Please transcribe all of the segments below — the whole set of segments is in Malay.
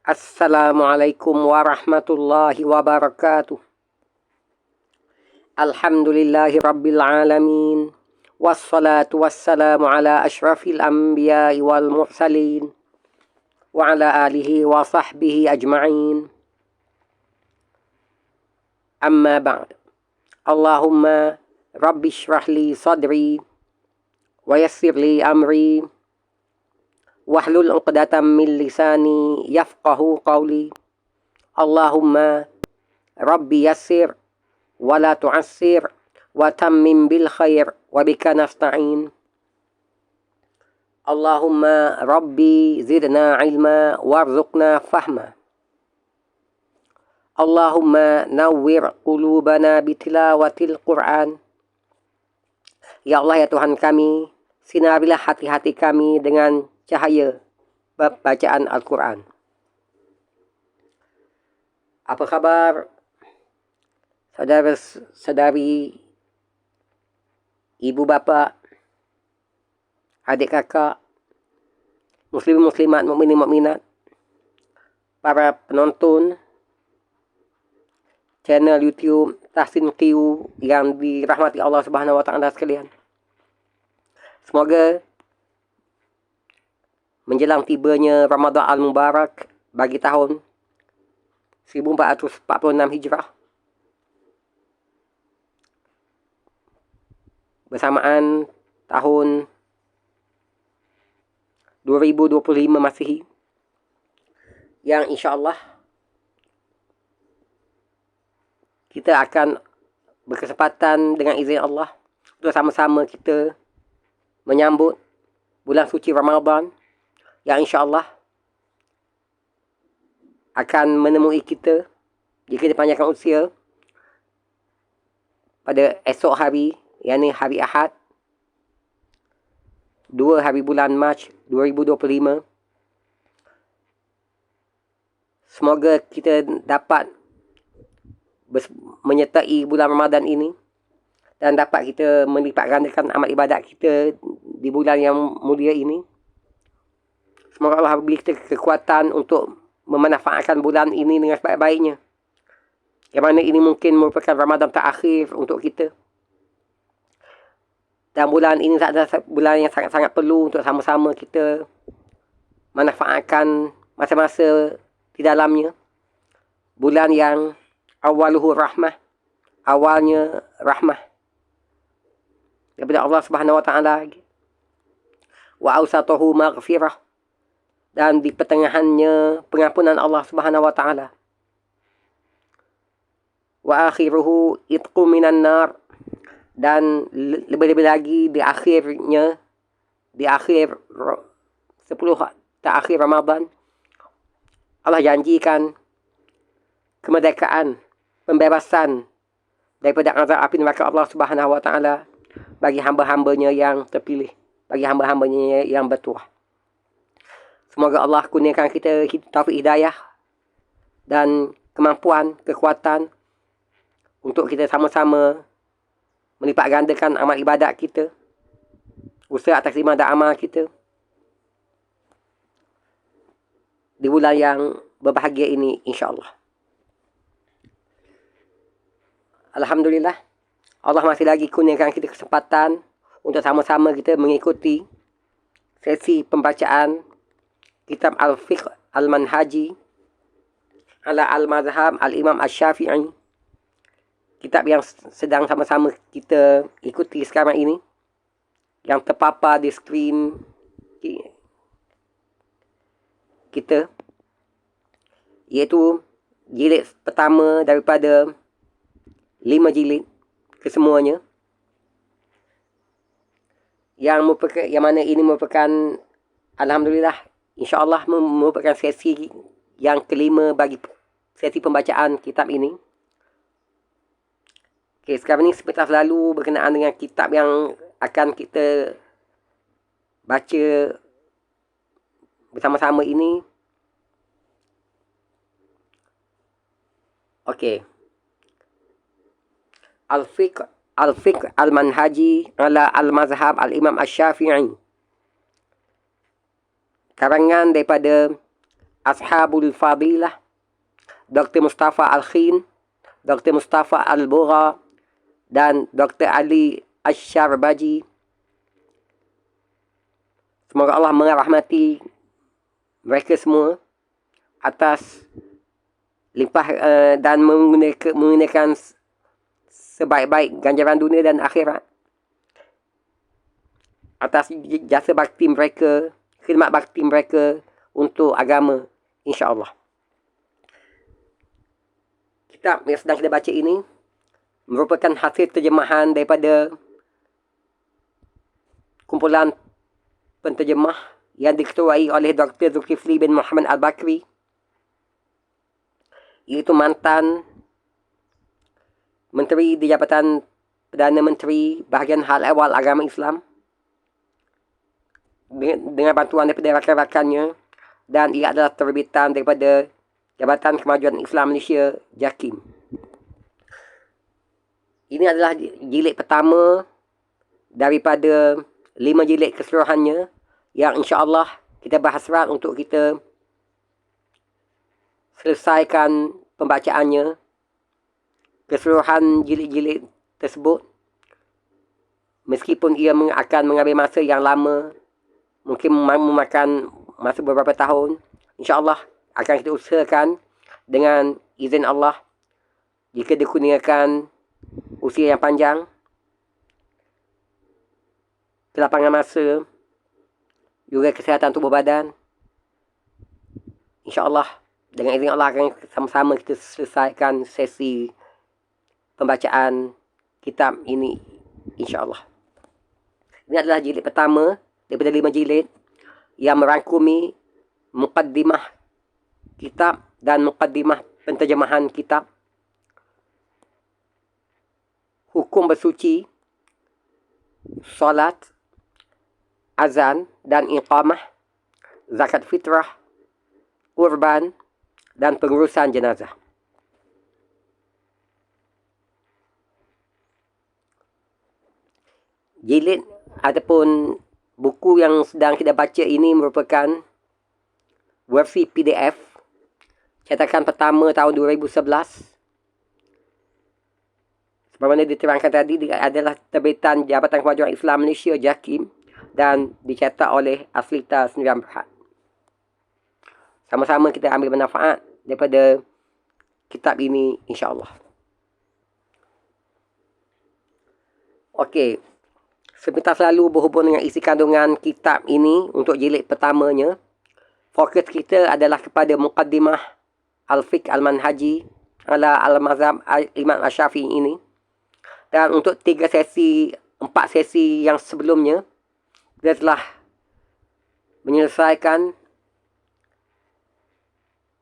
Assalamualaikum warahmatullahi wabarakatuh. Alhamdulillahi rabbil alamin. Wassalatu wassalamu ala ashrafil anbiya'i wal mursalin. Wa ala alihi wa sahbihi ajma'in. Amma ba'd. Allahumma rabbi shrah li sadri wa yassir li amri wahlul 'uqdatam min lisani yafqahu qawli. Allahumma rabbi yassir wa la tu'assir wa tammim bil khair wa bika nasta'in. Allahumma rabbi zidna ilma warzuqna fahma. Allahumma nawwir qulubana bitilawatil Qur'an. Ya Allah, ya Tuhan kami, sinarilah hati-hati kami dengan cahaya bacaan Al-Quran. Apa khabar saudara-saudari, ibu bapa, adik kakak, muslim muslimat, mukminin mukminat, para penonton channel YouTube Tahsin Qiu yang dirahmati Allah Subhanahu wa taala sekalian. Semoga menjelang tibanya Ramadan Al-Mubarak bagi tahun 1446 Hijrah, bersamaan tahun 2025 Masihi, yang insyaAllah kita akan berkesempatan dengan izin Allah untuk sama-sama kita menyambut bulan suci Ramadan yang insyaAllah akan menemui kita jika dipanjangkan usia pada esok hari, yakni hari Ahad 2 hari bulan Mac 2025. Semoga kita dapat menyertai bulan Ramadan ini dan dapat kita melipat gandakan amal ibadat kita di bulan yang mulia ini. Semoga Allah beri kita kekuatan untuk memanfaatkan bulan ini dengan sebaik-baiknya. Yang mana ini mungkin merupakan Ramadan terakhir untuk kita. Dan bulan ini adalah bulan yang sangat-sangat perlu untuk sama-sama kita manfaatkan masa-masa di dalamnya. Bulan yang awaluhu rahmah, awalnya rahmah daripada Allah Subhanahu wa taala, wa awsatuhu maghfirah, dan di pertengahannya pengampunan Allah Subhanahu wa taala, wa akhiruhu itqu minan nar, dan lebih-lebih lagi di akhirnya, di akhir 10 terakhir Ramadan, Allah janjikan kemerdekaan, pembebasan daripada azab api neraka Allah Subhanahu wa taala bagi hamba-hambanya yang terpilih, bagi hamba-hambanya yang bertuah. Semoga Allah kurniakan kita taufik hidayah dan kemampuan, kekuatan untuk kita sama-sama melipat gandakan amal ibadat kita, usaha atas ibadat amal kita di bulan yang berbahagia ini, insyaAllah. Alhamdulillah, Allah masih lagi kurniakan kita kesempatan untuk sama-sama kita mengikuti sesi pembacaan kitab Al-Fiqh Al-Manhaji ala Al-Mazhab Al-Imam Asy-Syafi'i, kitab yang sedang sama-sama kita ikuti sekarang ini, yang terpapar di skrin kita, iaitu jilid pertama daripada 5 jilid kesemuanya, yang mana ini merupakan, alhamdulillah, insyaAllah merupakan sesi yang kelima bagi sesi pembacaan kitab ini. Okay, sekarang ni seperti selalu berkenaan dengan kitab yang akan kita baca bersama-sama ini. Okey. Al-Fiqh Al-Manhaji ala Al-Mazhab Al-Imam Asy-Syafi'i, karangan daripada Ashabul Fadilah, Dr. Mustafa Al-Khin, Dr. Mustafa Al-Bura, dan Dr. Ali Ash-Sharbaji. Semoga Allah merahmati mereka semua atas limpah dan menggunakan sebaik-baik ganjaran dunia dan akhirat atas jasa bakti mereka, khidmat bakti mereka untuk agama, insya-Allah. Kitab yang sedang kita baca ini merupakan hasil terjemahan daripada kumpulan penterjemah yang diketuai oleh Dr. Zulkifli bin Muhammad Al-Bakri, iaitu mantan Menteri di Jabatan Perdana Menteri Bahagian Hal Ehwal Agama Islam, dengan bantuan daripada rakan-rakannya, dan ia adalah terbitan daripada Jabatan Kemajuan Islam Malaysia, JAKIM. Ini adalah jilid pertama daripada 5 jilid keseluruhannya yang insya-Allah kita berhasrat untuk kita selesaikan pembacaannya, keseluruhan jilid-jilid tersebut, meskipun ia akan mengambil masa yang lama, mungkin memakan masa beberapa tahun. InsyaAllah akan kita usahakan dengan izin Allah, jika dikurniakan usia yang panjang, kelapangan masa, juga kesihatan tubuh badan, InsyaAllah dengan izin Allah akan sama-sama kita selesaikan sesi pembacaan kitab ini, insyaAllah. Ini adalah jilid pertama daripada 5 jilid yang merangkumi muqaddimah kitab dan muqaddimah penterjemahan kitab, hukum bersuci, solat, azan dan iqamah, zakat fitrah, kurban, dan pengurusan jenazah. Jilid ataupun buku yang sedang kita baca ini merupakan versi PDF cetakan pertama tahun 2011. Sebagaimana diterangkan tadi, dia adalah terbitan Jabatan Kemajuan Islam Malaysia, JAKIM, dan dicetak oleh Aslita Sdn Bhd. Sama-sama kita ambil manfaat daripada kitab ini, insya-Allah. Okey. Sepintas lalu berhubung dengan isi kandungan kitab ini untuk jilid pertamanya, fokus kita adalah kepada Muqaddimah Al-Fiqh Al-Manhaji ala Al-Mazhab Imam Asy-Syafi'i ini. Dan untuk 4 sesi yang sebelumnya, kita telah menyelesaikan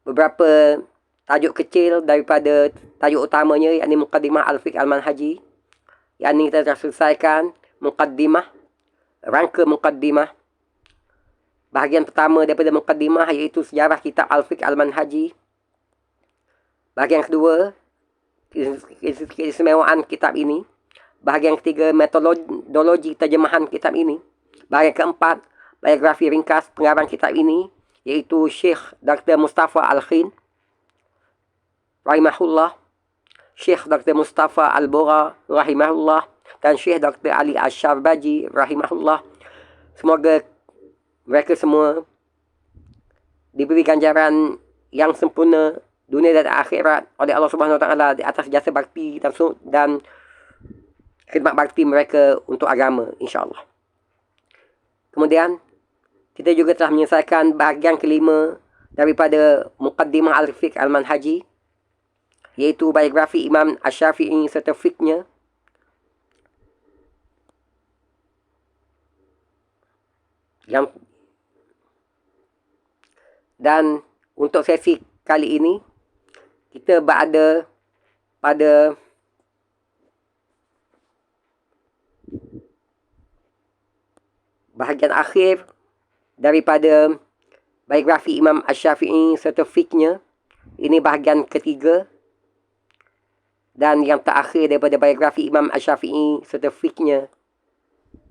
beberapa tajuk kecil daripada tajuk utamanya, yakni Muqaddimah Al-Fiqh Al-Manhaji. Yang ini kita telah selesaikan muqaddimah, rangka muqaddimah. Bahagian pertama daripada muqaddimah iaitu sejarah kitab Al-Fiqh Al-Manhaji. Bahagian kedua, keistimewaan kitab ini. Bahagian ketiga, metodologi terjemahan kitab ini. Bahagian keempat, biografi ringkas pengarang kitab ini, iaitu Syekh Dr. Mustafa Al-Khin rahimahullah, Syekh Dr. Mustafa Al-Bura rahimahullah, dan Syekh Dr. Ali Ash-Sharbaji rahimahullah. Semoga mereka semua diberi ganjaran yang sempurna dunia dan akhirat oleh Allah Subhanahu Wa Taala di atas jasa bakti dan khidmat bakti mereka untuk agama, insya-Allah. Kemudian kita juga telah menyelesaikan bahagian kelima daripada Muqaddimah Al-Fiqh Al-Manhaji, iaitu biografi Imam Asy-Syafi'i serta fiqhnya. Dan untuk sesi kali ini, kita berada pada bahagian akhir daripada biografi Imam Asy-Syafi'i serta fiqhnya. Ini bahagian ketiga dan yang terakhir daripada biografi Imam Asy-Syafi'i serta fiqhnya,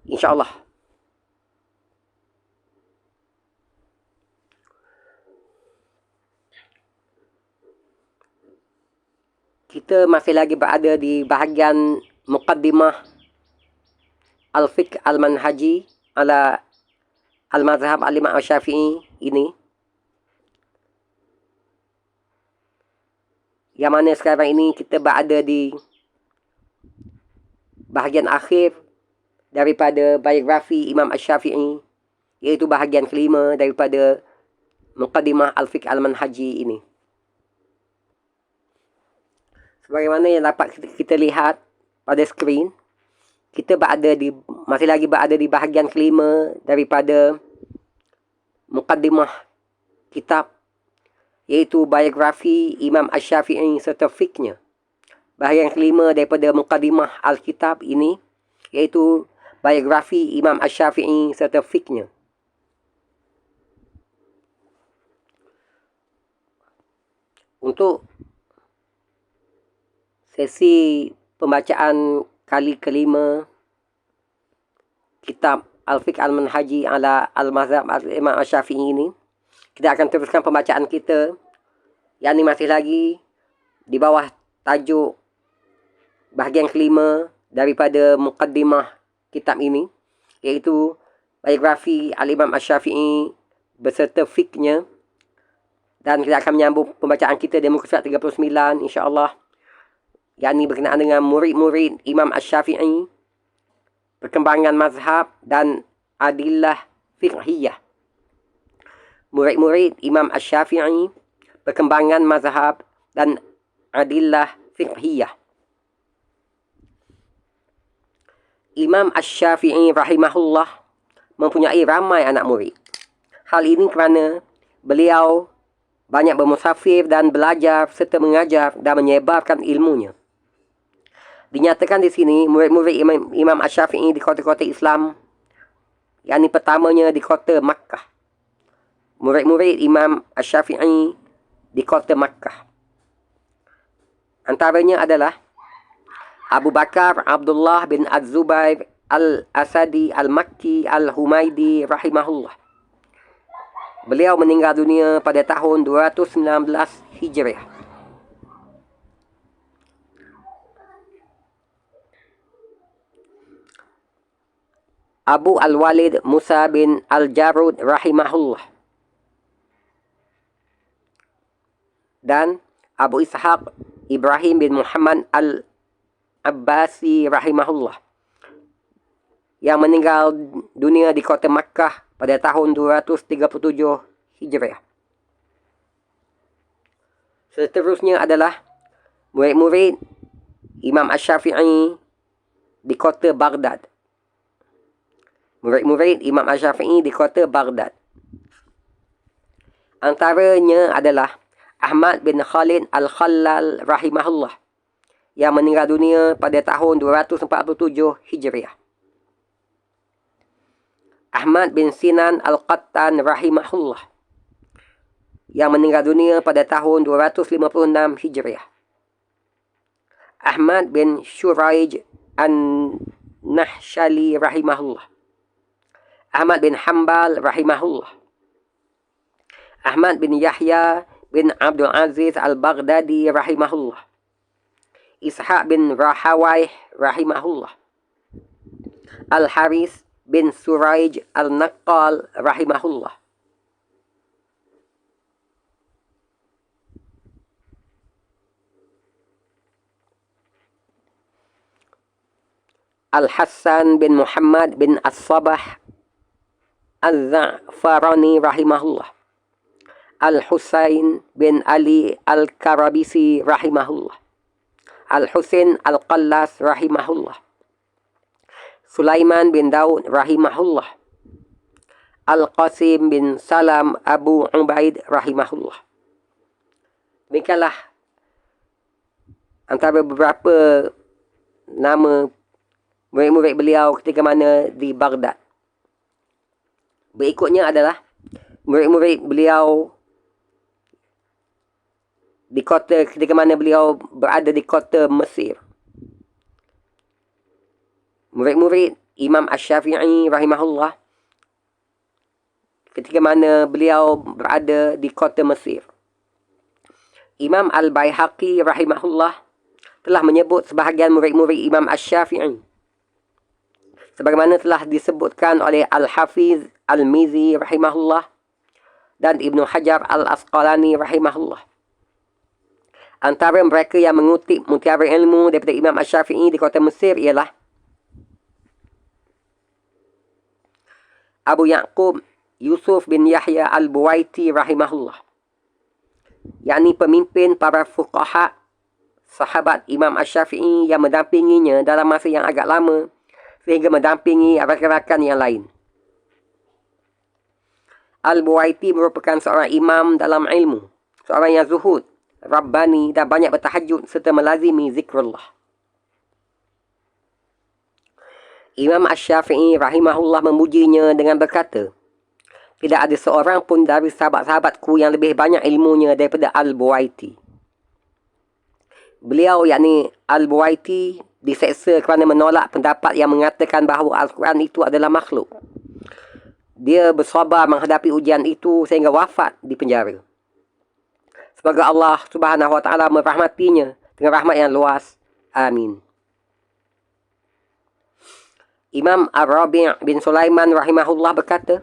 insya-Allah. kita masih lagi berada di bahagian Muqaddimah Al-Fiqh Al-Manhaji ala Al-Mazhab Al-Imam Al-Syafi'i ini. Yang mana sekarang ini kita berada di bahagian akhir daripada biografi Imam Al-Syafi'i, iaitu bahagian kelima daripada Muqaddimah Al-Fiqh Al-Manhaji ini. Sebagaimana yang dapat kita lihat pada skrin, kita masih lagi berada di bahagian kelima daripada Muqaddimah kitab, iaitu biografi Imam Al-Syafi'i serta fiqhnya. Bahagian kelima daripada Muqaddimah Al-Kitab ini, iaitu biografi Imam Al-Syafi'i serta fiqhnya. Untuk sesi pembacaan kali kelima kitab Al-Fiqh Al-Manhaji ala Al-Mazhab Al-Imam Al-Syafi'i ini, kita akan teruskan pembacaan kita, yang ini masih lagi di bawah tajuk bahagian kelima daripada Muqaddimah kitab ini, iaitu biografi Al-Imam Al-Syafi'i beserta fiqhnya. Dan kita akan menyambung pembacaan kita di muka surat 39 insya-Allah, yang ini berkenaan dengan murid-murid Imam Al-Syafi'i, perkembangan mazhab dan adillah fiqhiyah. Murid-murid Imam Al-Syafi'i, perkembangan mazhab dan adillah fiqhiyah. Imam Al-Syafi'i rahimahullah mempunyai ramai anak murid. Hal ini kerana beliau banyak bermusafir dan belajar serta mengajar dan menyebarkan ilmunya. Dinyatakan di sini murid-murid Imam Al-Syafi'i di kota-kota Islam, yang ini pertamanya di kota Makkah. Murid-murid Imam Al-Syafi'i di kota Makkah, antaranya adalah Abu Bakar Abdullah bin Az-Zubair Al-Asadi Al-Makki Al-Humaidi rahimahullah. Beliau meninggal dunia pada tahun 219 Hijriah. Abu Al-Walid Musa bin Al-Jarud rahimahullah. Dan Abu Ishaq Ibrahim bin Muhammad Al-Abbasi rahimahullah, yang meninggal dunia di kota Makkah pada tahun 237 Hijriah. Seterusnya adalah murid-murid Imam Al-Syafi'i di kota Baghdad. Murid-murid Imam Al-Syafi'i di kota Baghdad, antaranya adalah Ahmad bin Khalid Al-Khallal rahimahullah, yang meninggal dunia pada tahun 247 Hijriah. Ahmad bin Sinan Al-Qattan rahimahullah, yang meninggal dunia pada tahun 256 Hijriah. Ahmad bin Shuraij An-Nahshali rahimahullah. Ahmad bin Hanbal rahimahullah. Ahmad bin Yahya bin Abdul Aziz Al-Baghdadi rahimahullah. Ishaq bin Rahawayh rahimahullah. Al-Haris bin Suraij Al-Naqqal rahimahullah. Al-Hassan bin Muhammad bin As-Sabah Al-Za'farani rahimahullah. Al-Husain bin Ali Al-Karabisi rahimahullah. Al-Husain Al-Qallas rahimahullah. Sulaiman bin Daud rahimahullah. Al-Qasim bin Salam Abu Ubaid rahimahullah. Demikianlah antara beberapa nama murid-murid beliau ketika mana di Baghdad. Berikutnya adalah murid-murid beliau di kota ketika mana beliau berada di kota Mesir. Murid-murid Imam Al-Syafi'i rahimahullah ketika mana beliau berada di kota Mesir. Imam Al-Baihaqi rahimahullah telah menyebut sebahagian murid-murid Imam Asy-Syafi'i. Sebagaimana telah disebutkan oleh Al-Hafiz Al-Mizi rahimahullah dan Ibnu Hajar Al-Asqalani rahimahullah. Antara mereka yang mengutip mutiara ilmu daripada Imam Asy-Syafi'i di kota Mesir ialah Abu Ya'qub Yusuf bin Yahya Al-Buwaiti rahimahullah, yakni pemimpin para fuqaha sahabat Imam Asy-Syafi'i yang mendampinginya dalam masa yang agak lama sehingga mendampingi rakan-rakan yang lain. Al-Buwaiti merupakan seorang imam dalam ilmu, seorang yang zuhud, Rabbani dan banyak bertahajud serta melazimi zikrullah. Imam Asy-Syafi'i rahimahullah memujinya dengan berkata, tidak ada seorang pun dari sahabat-sahabatku yang lebih banyak ilmunya daripada Al-Buwaiti. Beliau yakni Al-Buwaiti diseksa kerana menolak pendapat yang mengatakan bahawa Al-Quran itu adalah makhluk. Dia bersabar menghadapi ujian itu sehingga wafat di penjara. Semoga Allah Subhanahu Wa Taala merahmatinya dengan rahmat yang luas. Amin. Imam Ar-Rabi' bin Sulaiman rahimahullah berkata,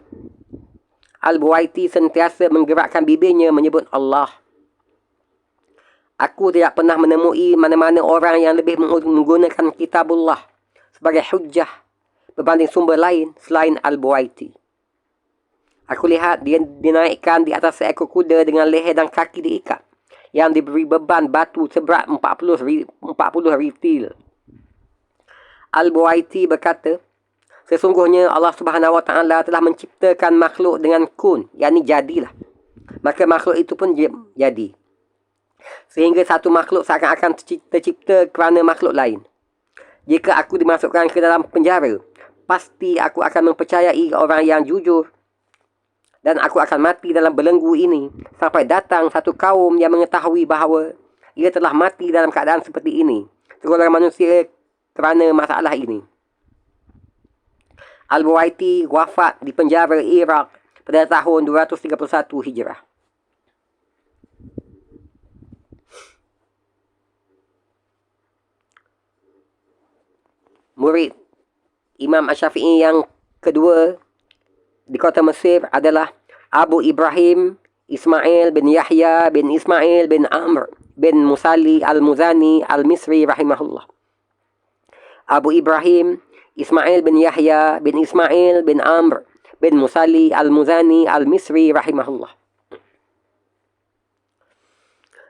Al-Buwaiti sentiasa menggerakkan bibirnya menyebut Allah. Aku tidak pernah menemui mana-mana orang yang lebih menggunakan kitabullah sebagai hujjah berbanding sumber lain selain Al-Buwaiti. Aku lihat dia dinaikkan di atas seekor kuda dengan leher dan kaki diikat, yang diberi beban batu seberat 40 ritil. Al-Buwaiti berkata, sesungguhnya Allah Subhanahu Wa Taala telah menciptakan makhluk dengan kun, yakni jadilah. Maka makhluk itu pun jadi. Sehingga satu makhluk seakan-akan tercipta kerana makhluk lain. Jika aku dimasukkan ke dalam penjara, pasti aku akan mempercayai orang yang jujur dan aku akan mati dalam belenggu ini sampai datang satu kaum yang mengetahui bahawa ia telah mati dalam keadaan seperti ini, segolongan manusia kerana masalah ini. Al-Buwaiti wafat di penjara Iraq pada tahun 231 Hijrah. Murid Imam Asy-Syafi'i yang kedua di kota Mesir adalah Abu Ibrahim Ismail bin Yahya bin Ismail bin Amr bin Musalli al-Muzani al-Misri rahimahullah. Abu Ibrahim Ismail bin Yahya bin Ismail bin Amr bin Musalli al-Muzani al-Misri rahimahullah.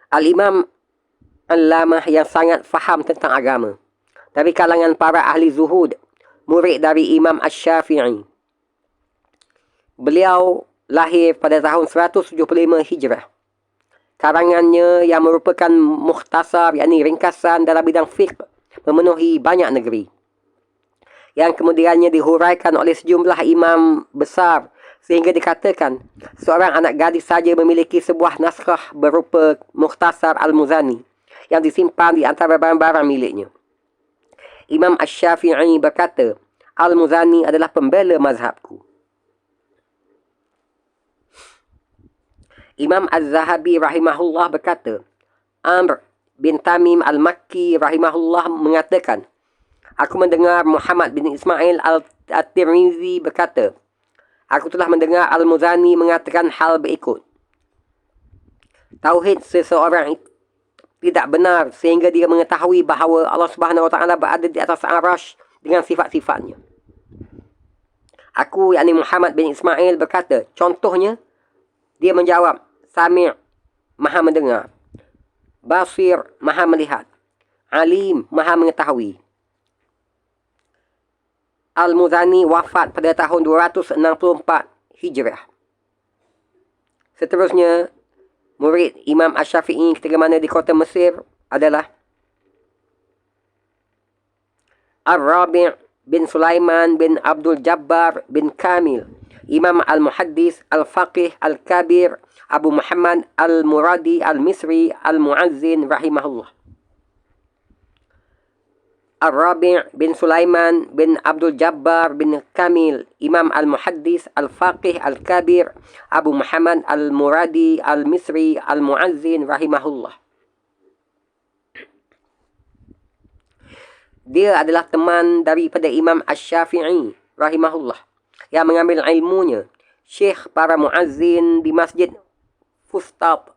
Al-Imam Al-Lamah yang sangat faham tentang agama, dari kalangan para ahli zuhud, murid dari Imam Asy-Syafi'i. Beliau lahir pada tahun 175 Hijrah. Karangannya yang merupakan mukhtasar, yakni ringkasan dalam bidang fiqh, memenuhi banyak negeri, yang kemudiannya dihuraikan oleh sejumlah imam besar sehingga dikatakan seorang anak gadis saja memiliki sebuah naskah berupa Mukhtasar Al-Muzani yang disimpan di antara barang-barang miliknya. Imam Asy-Syafi'i berkata, Al-Muzani adalah pembela mazhabku. Imam Az-Zahabi rahimahullah berkata, Amr bin Tamim Al-Makki rahimahullah mengatakan, aku mendengar Muhammad bin Ismail Al-Tirmizi berkata, aku telah mendengar Al-Muzani mengatakan hal berikut. Tauhid seseorang tidak benar sehingga dia mengetahui bahawa Allah Subhanahu Wa Taala berada di atas arasy dengan sifat-sifatnya. Aku, yakni Muhammad bin Ismail berkata, contohnya, dia menjawab, Sami' maha mendengar, Basir maha melihat, Alim maha mengetahui. Al-Muzani wafat pada tahun 264 Hijrah. Seterusnya, murid Imam Asy-Syafi'i ketika mana di kota Mesir adalah Ar-Rabi' bin Sulaiman bin Abdul Jabbar bin Kamil, Imam Al-Muhaddis Al-Faqih Al-Kabir Abu Muhammad Al-Muradi Al-Misri Al-Mu'azzin rahimahullah. Ar-Rabi' bin Sulaiman bin Abdul Jabbar bin Kamil, Imam Al-Muhaddis Al-Faqih Al-Kabir Abu Muhammad Al-Muradi Al-Misri Al-Mu'azzin rahimahullah. dia adalah teman daripada Imam Asy-Syafi'i rahimahullah yang mengambil ilmunya, syekh para muazzin di Masjid Fustat,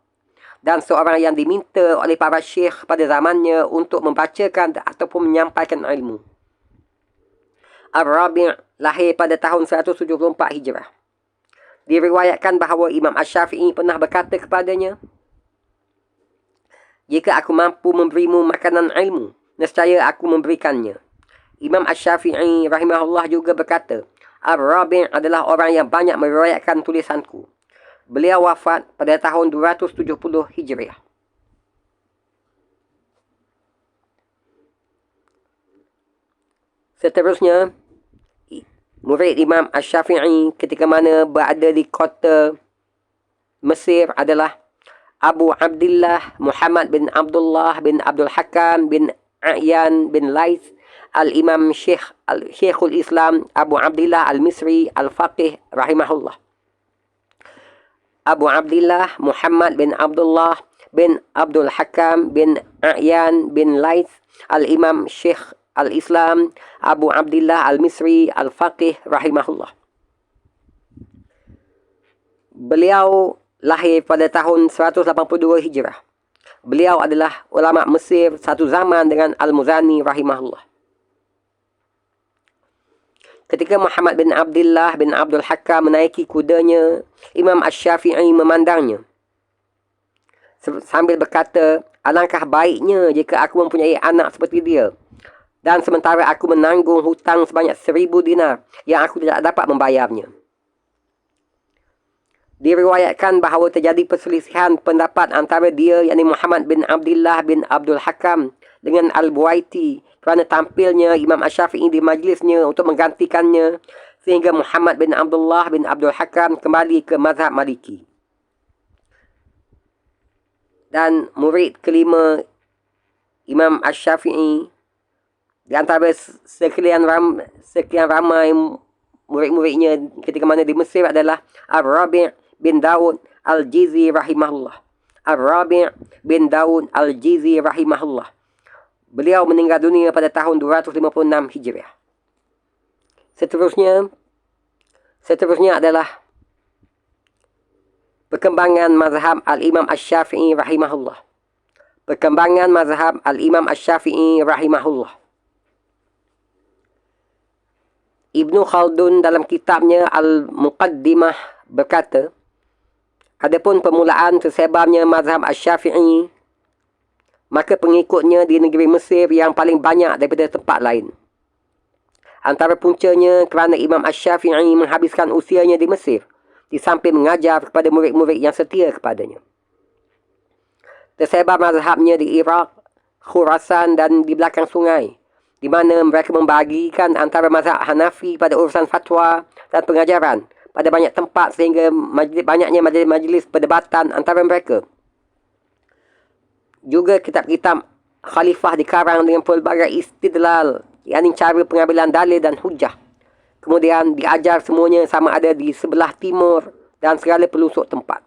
dan seorang yang diminta oleh para syekh pada zamannya untuk membacakan ataupun menyampaikan ilmu. Ar-Rabi' lahir pada tahun 174 Hijrah. Diriwayatkan bahawa Imam Asy-Syafi'i pernah berkata kepadanya, "Jika aku mampu memberimu makanan ilmu, nescaya aku memberikannya." Imam Asy-Syafi'i rahimahullah juga berkata, Ar-Rabi' adalah orang yang banyak meriwayatkan tulisanku. Beliau wafat pada tahun 270 Hijriah. Seterusnya, murid Imam Asy-Syafi'i ketika mana berada di kota Mesir adalah Abu Abdullah Muhammad bin Abdullah bin Abdul Hakam bin A'yan bin Laits Al-Imam Syekhul Islam Abu Abdullah Al-Misri Al-Faqih rahimahullah. Abu Abdullah Muhammad bin Abdullah bin Abdul Hakam bin A'yan bin Laits Al-Imam Syekh Al-Islam Abu Abdullah Al-Misri Al-Faqih rahimahullah. Beliau lahir pada tahun 182 Hijrah. Beliau adalah ulama Mesir satu zaman dengan Al-Muzani rahimahullah. Ketika Muhammad bin Abdullah bin Abdul Hakam menaiki kudanya, Imam Asy-Syafi'i memandangnya sambil berkata, "Alangkah baiknya jika aku mempunyai anak seperti dia. Dan sementara aku menanggung hutang sebanyak 1,000 dinar yang aku tidak dapat membayarnya." Diriwayatkan bahawa terjadi perselisihan pendapat antara dia, yakni Muhammad bin Abdullah bin Abdul Hakam, dengan Al-Buaiti kerana tampilnya Imam Asy-Syafi'i di majlisnya untuk menggantikannya, sehingga Muhammad bin Abdullah bin Abdul Hakam kembali ke mazhab Maliki. Dan murid kelima Imam Asy-Syafi'i di antara sekian ramai murid-muridnya ketika mana di Mesir adalah Ar-Rabi' bin Daud Al-Jizi rahimahullah. Ar-Rabi' bin Daud Al-Jizi rahimahullah. Beliau meninggal dunia pada tahun 256 Hijriah. Seterusnya adalah perkembangan mazhab Al-Imam Asy-Syafi'i rahimahullah. Perkembangan mazhab Al-Imam Asy-Syafi'i rahimahullah. Ibnu Khaldun dalam kitabnya Al-Muqaddimah berkata, adapun permulaan tersebarnya mazhab Asy-Syafi'i, maka pengikutnya di negeri Mesir yang paling banyak daripada tempat lain. Antara puncanya kerana Imam Asy-Syafi'i menghabiskan usianya di Mesir, di samping mengajar kepada murid-murid yang setia kepadanya. Tersebar mazhabnya di Iraq, Khurasan dan di belakang sungai, di mana mereka membahagikan antara mazhab Hanafi pada urusan fatwa dan pengajaran pada banyak tempat, sehingga banyaknya majlis-majlis perdebatan antara mereka. Juga kitab-kitab khalifah dikarang dengan pelbagai istidlal, yakni cara pengambilan dalil dan hujah. Kemudian diajar semuanya sama ada di sebelah timur dan segala pelosok tempat.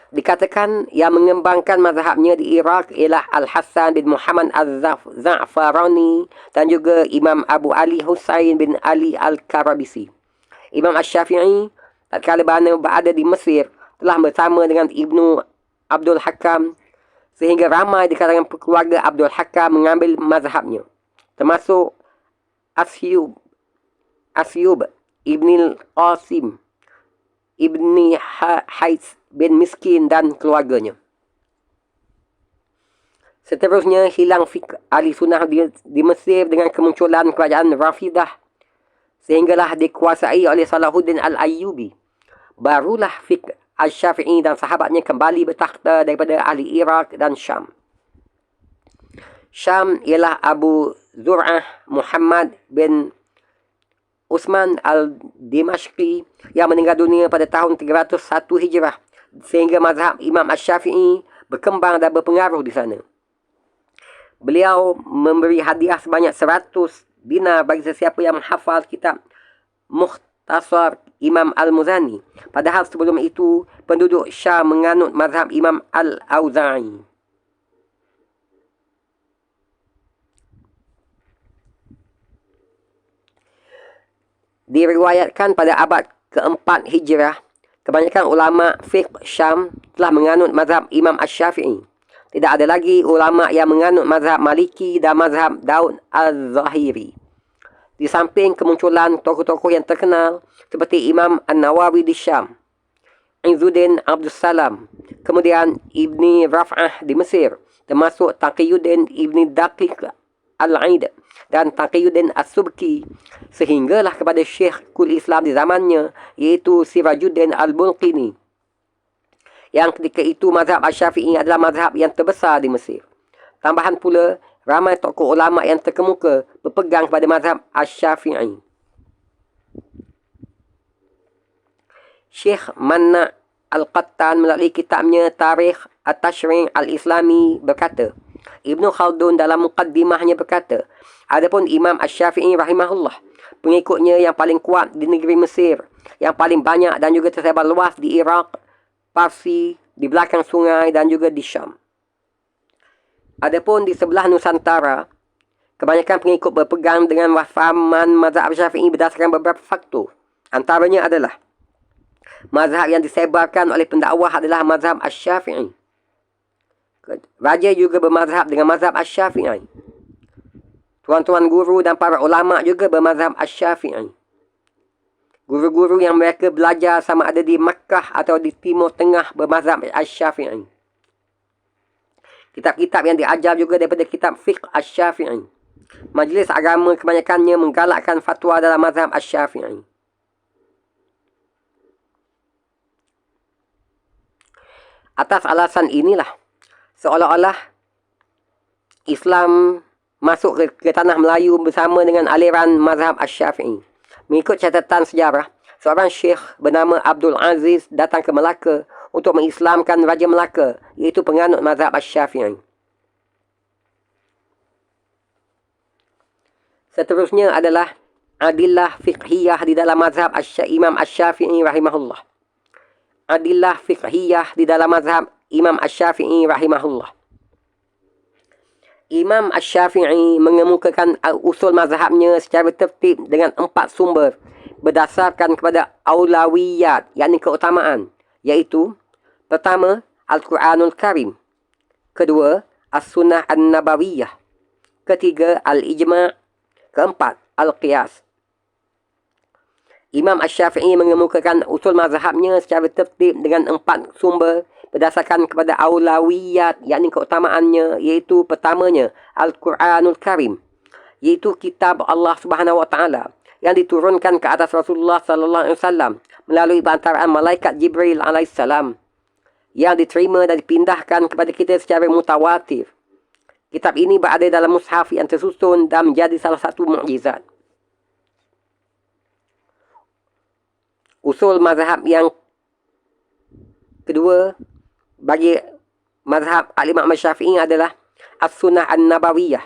Dikatakan yang mengembangkan mazhabnya di Iraq ialah Al-Hasan bin Muhammad Al-Za'farani dan juga Imam Abu Ali Husain bin Ali Al-Karabisi. Imam Asy-Syafi'i tatkala berada di Mesir telah bersama dengan Ibnu Abdul Hakam, sehingga ramai di kalangan keluarga Abdul Hakam mengambil mazhabnya, termasuk Asyub Ibn Qasim Ibni Hais bin Miskin dan keluarganya. Seterusnya, hilang fiqh ahli sunnah di Mesir dengan kemunculan kerajaan Rafidah, sehinggalah dikuasai oleh Salahuddin Al-Ayyubi. Barulah fiqh Asy-Syafi'i dan sahabatnya kembali bertakhta daripada ahli Iraq dan Syam. Syam ialah Abu Zur'ah Muhammad bin Utsman Al-Dimashqi yang meninggal dunia pada tahun 301 Hijrah, sehingga mazhab Imam Asy-Syafi'i berkembang dan berpengaruh di sana. Beliau memberi hadiah sebanyak 100 dinar bagi sesiapa yang menghafal kitab Mukhtasar Imam Al-Muzani. Padahal sebelum itu, penduduk Syam menganut mazhab Imam Al-Auza'i. Diriwayatkan pada abad keempat Hijrah, kebanyakan ulama fiqh Syam telah menganut mazhab Imam Asy-Syafi'i. Tidak ada lagi ulama yang menganut mazhab Maliki dan mazhab Daud Al-Zahiri. Di samping kemunculan tokoh-tokoh yang terkenal seperti Imam An-Nawawi di Syam, Izzuddin Abdus Salam, kemudian Ibni Raf'ah di Mesir, termasuk Taqiyuddin Ibni Daqiq Al-Aid dan Taqiyuddin As-Subki, sehinggalah kepada Syekhul Islam di zamannya, iaitu Sirajuddin Al-Bulqini, yang ketika itu mazhab Asy-Syafi'i adalah mazhab yang terbesar di Mesir. Tambahan pula, ramai tokoh ulama yang terkemuka berpegang kepada mazhab Asy-Syafi'i. Syekh Manna' Al-Qattan melalui kitabnya Tarikh At-Tashri' Al-Islami berkata, Ibnu Khaldun dalam muqaddimahnya berkata, adapun Imam Asy-Syafi'i rahimahullah, pengikutnya yang paling kuat di negeri Mesir, yang paling banyak dan juga tersebar luas di Iraq, Parsi, di belakang sungai dan juga di Syam. Adapun di sebelah Nusantara, kebanyakan pengikut berpegang dengan fahaman mazhab Syafi'i berdasarkan beberapa faktor. Antaranya adalah mazhab yang disebarkan oleh pendakwah adalah mazhab Asy-Syafi'i. Raja juga bermazhab dengan mazhab Asy-Syafi'i. Tuan-tuan guru dan para ulama juga bermazhab Asy-Syafi'i. Guru-guru yang mereka belajar sama ada di Makkah atau di Timur Tengah bermazhab Asy-Syafi'i. Kitab-kitab yang diajar juga daripada kitab fiqh Asy-Syafi'i. Majlis agama kebanyakannya menggalakkan fatwa dalam mazhab Asy-Syafi'i. Atas alasan inilah, seolah-olah Islam masuk ke tanah Melayu bersama dengan aliran mazhab Asy-Syafi'i. Mengikut catatan sejarah, seorang syekh bernama Abdul Aziz datang ke Melaka untuk mengislamkan Raja Melaka, iaitu penganut mazhab Asy-Syafi'i. Seterusnya adalah adillah fiqhiyah di dalam mazhab Imam Asy-Syafi'i rahimahullah. Adillah fiqhiyah di dalam mazhab Imam Asy-Syafi'i rahimahullah. Imam Asy-Syafi'i mengemukakan usul mazhabnya secara tertib dengan 4 sumber berdasarkan kepada aulawiyat, yakni keutamaan, iaitu pertama, Al-Quranul Karim, kedua, As-Sunnah An-Nabawiyah, ketiga, Al-Ijma', keempat, Al-Qiyas. Imam Asy-Syafi'i mengemukakan usul mazhabnya secara tertib dengan 4 sumber berdasarkan kepada aulawiyat, yakni keutamaannya, iaitu pertamanya Al-Quranul Karim, iaitu kitab Allah Subhanahu Wa Taala yang diturunkan ke atas Rasulullah sallallahu alaihi wasallam melalui bantaran malaikat Jibril alaihissalam, yang diterima dan dipindahkan kepada kita secara mutawatir. Kitab ini berada dalam mushaf yang tersusun dan menjadi salah satu mukjizat. Usul mazhab yang kedua bagi mazhab Al-Imam Asy-Syafi'i adalah As-Sunnah An-Nabawiyah,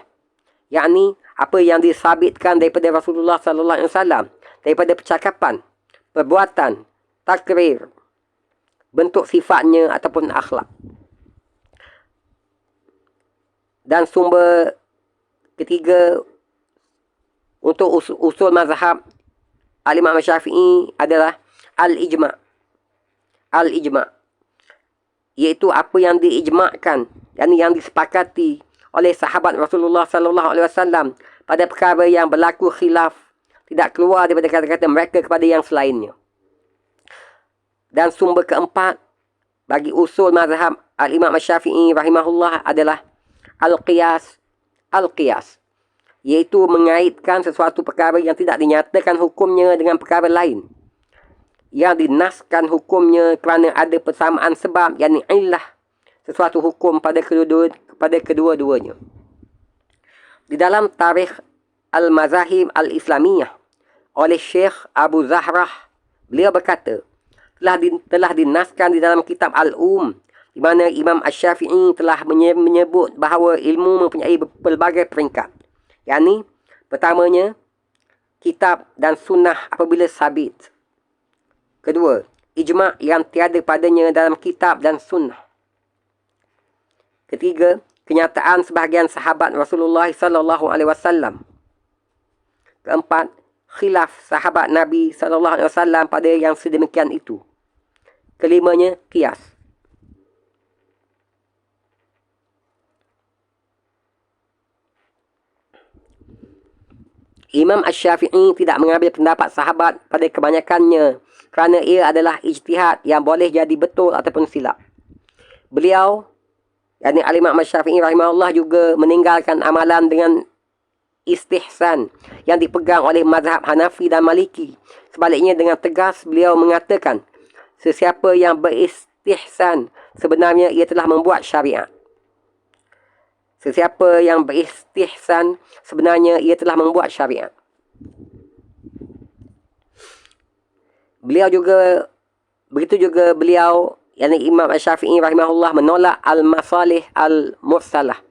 yakni apa yang disabitkan daripada Rasulullah sallallahu alaihi wasallam, daripada percakapan, perbuatan, takrir, bentuk sifatnya ataupun akhlak. Dan sumber ketiga untuk usul mazhab Al-Imam Asy-Syafi'i adalah Al-Ijma'. Al-Ijma', iaitu apa yang diijma'kan, yang disepakati oleh sahabat Rasulullah sallallahu alaihi wasallam pada perkara yang berlaku khilaf, tidak keluar daripada kata-kata mereka kepada yang selainnya. Dan sumber keempat bagi usul mazhab Al-Imam Asy-Syafi'i rahimahullah adalah Al-Qiyas. Al-Qiyas, iaitu mengaitkan sesuatu perkara yang tidak dinyatakan hukumnya dengan perkara lain, yang dinaskan hukumnya kerana ada persamaan sebab, yakni illah sesuatu hukum pada kedua-duanya. Di dalam Tarikh Al-Mazahib Al-Islamiyah oleh Syekh Abu Zahrah, beliau berkata, telah dinaskan di dalam kitab di mana Imam Asy-Syafi'i telah menyebut bahawa ilmu mempunyai pelbagai peringkat, yakni pertamanya kitab dan sunnah apabila sabit, kedua, ijma' yang tiada padanya dalam kitab dan sunnah, ketiga, kenyataan sebahagian sahabat Rasulullah sallallahu alaihi wasallam, keempat, khilaf sahabat Nabi SAW pada yang sedemikian itu. Kelimanya, qiyas. Imam Asy-Syafi'i tidak mengambil pendapat sahabat pada kebanyakannya kerana ia adalah ijtihad yang boleh jadi betul ataupun silap. Beliau, yakni Al-Imam Asy-Syafi'i rahimahullah, juga meninggalkan amalan dengan istihsan yang dipegang oleh mazhab Hanafi dan Maliki. Sebaliknya, dengan tegas beliau mengatakan, sesiapa yang beristihsan sebenarnya ia telah membuat syariat. Sesiapa yang beristihsan sebenarnya ia telah membuat syariat. Begitu juga beliau, yakni Imam Asy-Syafi'i rahimahullah, menolak al-masalih al-mursalah.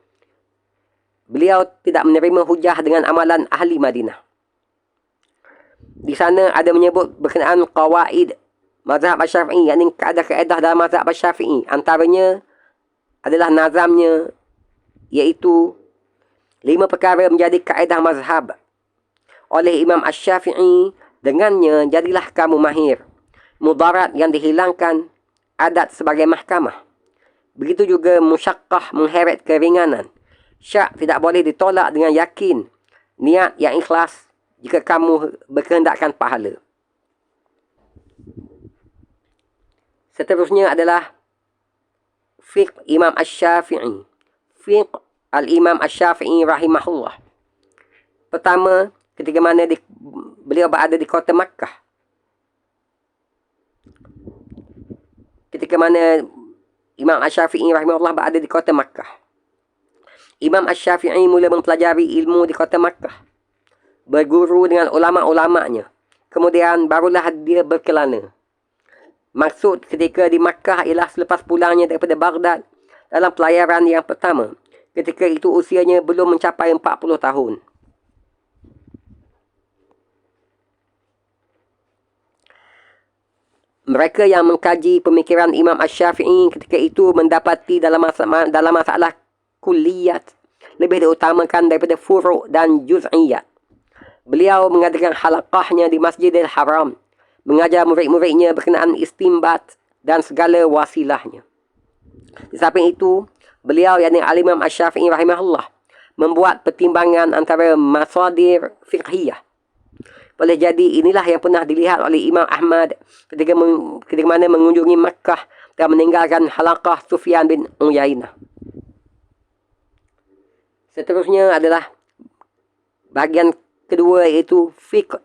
Beliau tidak menerima hujah dengan amalan ahli Madinah. Di sana ada menyebut berkenaan qawaid mazhab Asy-Syafi'i, yakni kaedah-kaedah dalam mazhab Asy-Syafi'i. Antaranya adalah nazamnya, iaitu 5 perkara menjadi kaedah mazhab oleh Imam Asy-Syafi'i. Dengannya jadilah kamu mahir. Mudarat yang dihilangkan, adat sebagai mahkamah. Begitu juga musyaqqah mengheret keringanan. Syak tidak boleh ditolak dengan yakin. Niat yang ikhlas jika kamu berkehendakkan pahala. Seterusnya adalah fiqh Imam Asy-Syafi'i. Fiqh Al-Imam Asy-Syafi'i rahimahullah. Pertama, ketika mana beliau berada di kota Makkah. Ketika mana Imam Asy-Syafi'i rahimahullah berada di kota Makkah. Imam Asy-Syafi'i mula mempelajari ilmu di kota Makkah. Berguru dengan ulama'-ulama'nya. Kemudian barulah dia berkelana. Maksud ketika di Makkah ialah selepas pulangnya daripada Baghdad dalam pelayaran yang pertama. Ketika itu usianya belum mencapai 40 tahun. Mereka yang mengkaji pemikiran Imam Asy-Syafi'i ketika itu mendapati dalam masalah kulliyat lebih diutamakan daripada furu' dan juz'iyat. Beliau mengadakan halaqahnya di Masjidil Haram, mengajar murid-muridnya berkenaan istinbat dan segala wasilahnya. Di samping itu, beliau, yakni Al-Imam Asy-Syafi'i rahimahullah, membuat pertimbangan antara masadir fiqhiyah. Boleh jadi inilah yang pernah dilihat oleh Imam Ahmad ketika mana mengunjungi Makkah dan meninggalkan halaqah Sufyan bin Uyainah. Seterusnya adalah bahagian kedua, iaitu fiqh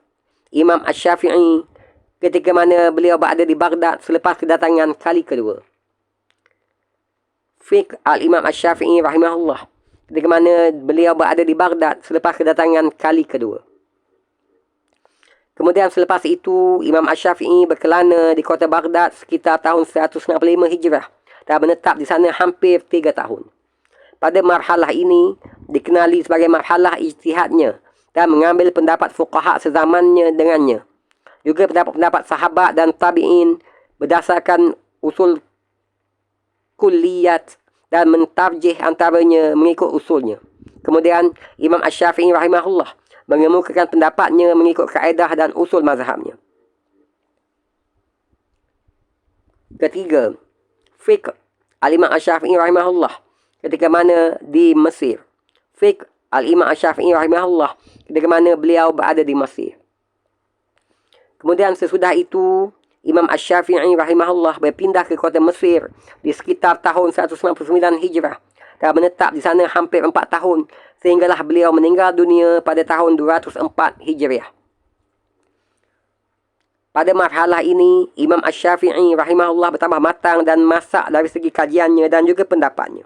Imam Asy-Syafi'i ketika mana beliau berada di Baghdad selepas kedatangan kali kedua. Fiqh Al-Imam Asy-Syafi'i rahimahullah ketika mana beliau berada di Baghdad selepas kedatangan kali kedua. Kemudian selepas itu, Imam Asy-Syafi'i berkelana di kota Baghdad sekitar tahun 165 Hijrah dan menetap di sana hampir 3 tahun. Pada marhalah ini dikenali sebagai marhalah ijtihadnya dan mengambil pendapat fuqaha sezamannya dengannya. Juga pendapat-pendapat sahabat dan tabi'in berdasarkan usul kulliyat dan mentarjih antaranya mengikut usulnya. Kemudian Imam Asy-Syafi'i rahimahullah mengemukakan pendapatnya mengikut kaedah dan usul mazhabnya. Ketiga, fiqh Al-Imam Asy-Syafi'i rahimahullah ketika mana di Mesir. Fiqh Al-Imam Asy-Syafi'i rahimahullah ketika mana beliau berada di Mesir. Kemudian sesudah itu, Imam Asy-Syafi'i rahimahullah berpindah ke kota Mesir di sekitar tahun 199 Hijrah dan menetap di sana hampir 4 tahun sehinggalah beliau meninggal dunia pada tahun 204 Hijriah. Pada marhalah ini, Imam Asy-Syafi'i rahimahullah bertambah matang dan masak dari segi kajiannya dan juga pendapatnya.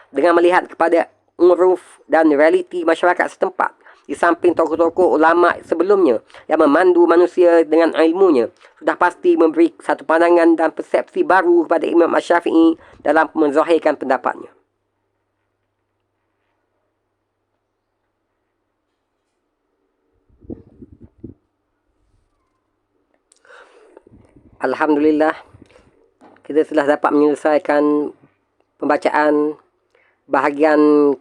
Dengan melihat kepada uruf dan realiti masyarakat setempat, di samping tokoh-tokoh ulama sebelumnya yang memandu manusia dengan ilmunya, sudah pasti memberi satu pandangan dan persepsi baru kepada Imam Asy-Syafi'i dalam menzahirkan pendapatnya. Alhamdulillah, kita telah dapat menyelesaikan pembacaan bahagian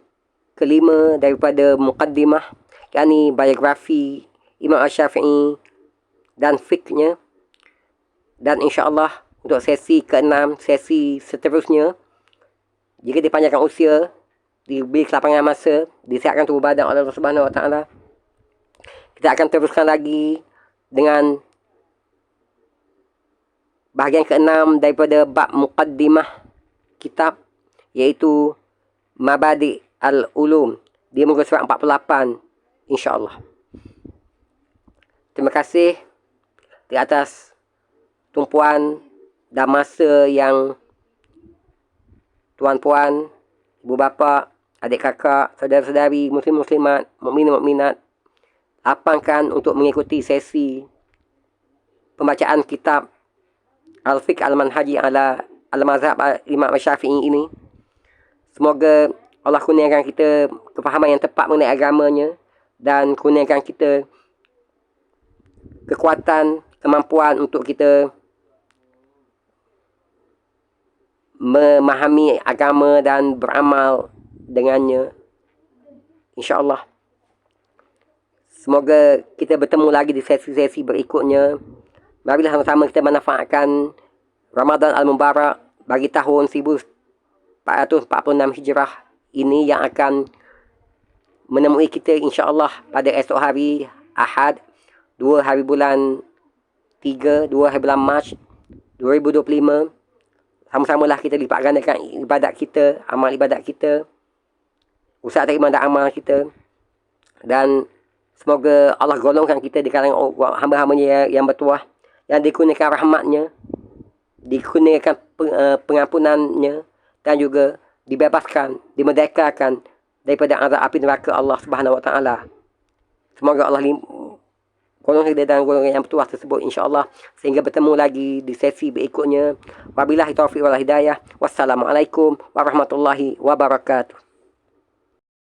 kelima daripada muqaddimah, yakni biografi Imam Syafi'i dan fiqhnya. Dan insya-Allah untuk sesi ke-6, sesi seterusnya, jika dipanjangkan usia, diberi kelapangan masa, disiapkan tubuh badan oleh Allah Subhanahu Wa Taala, kita akan teruskan lagi dengan bahagian ke-6 daripada bab muqaddimah kitab, iaitu Mabadi' al-Ulum di muka surat 48, insya-Allah. Terima kasih di atas tumpuan dan masa yang tuan-puan, ibu bapa, adik kakak, saudara-saudari, muslim-muslimat, mukmin-mukminat lapangkan untuk mengikuti sesi pembacaan kitab Al-Fiqh Al-Manhaji ala Al-Mazhab Imam Syafi'i ini. Semoga Allah kurniakan kita kefahaman yang tepat mengenai agamanya dan kurniakan kita kekuatan, kemampuan untuk kita memahami agama dan beramal dengannya, insya-Allah. Semoga kita bertemu lagi di sesi-sesi berikutnya. Marilah sama-sama kita manfaatkan Ramadan Al-Mubarak bagi tahun 1446 Hijrah ini yang akan menemui kita insya-Allah pada esok hari Ahad 2 hari bulan 3, 2 hari bulan Mac 2025. Sama-samalah kita lipat gandakan ibadat kita, amal ibadat kita, usaha terima dan amal kita. Dan semoga Allah golongkan kita di kalangan hamba-hambanya yang bertuah, yang dikurniakan rahmatnya, dikurniakan pengampunannya, dan juga dibebaskan, dimerdekakan daripada azab api neraka Allah Subhanahu Wa Taala. Semoga Allah golongan kita dan golongan yang bertuah tersebut, insya-Allah, sehingga bertemu lagi di sesi berikutnya. Wabillahi taufiq wal hidayah. Wassalamualaikum warahmatullahi wabarakatuh.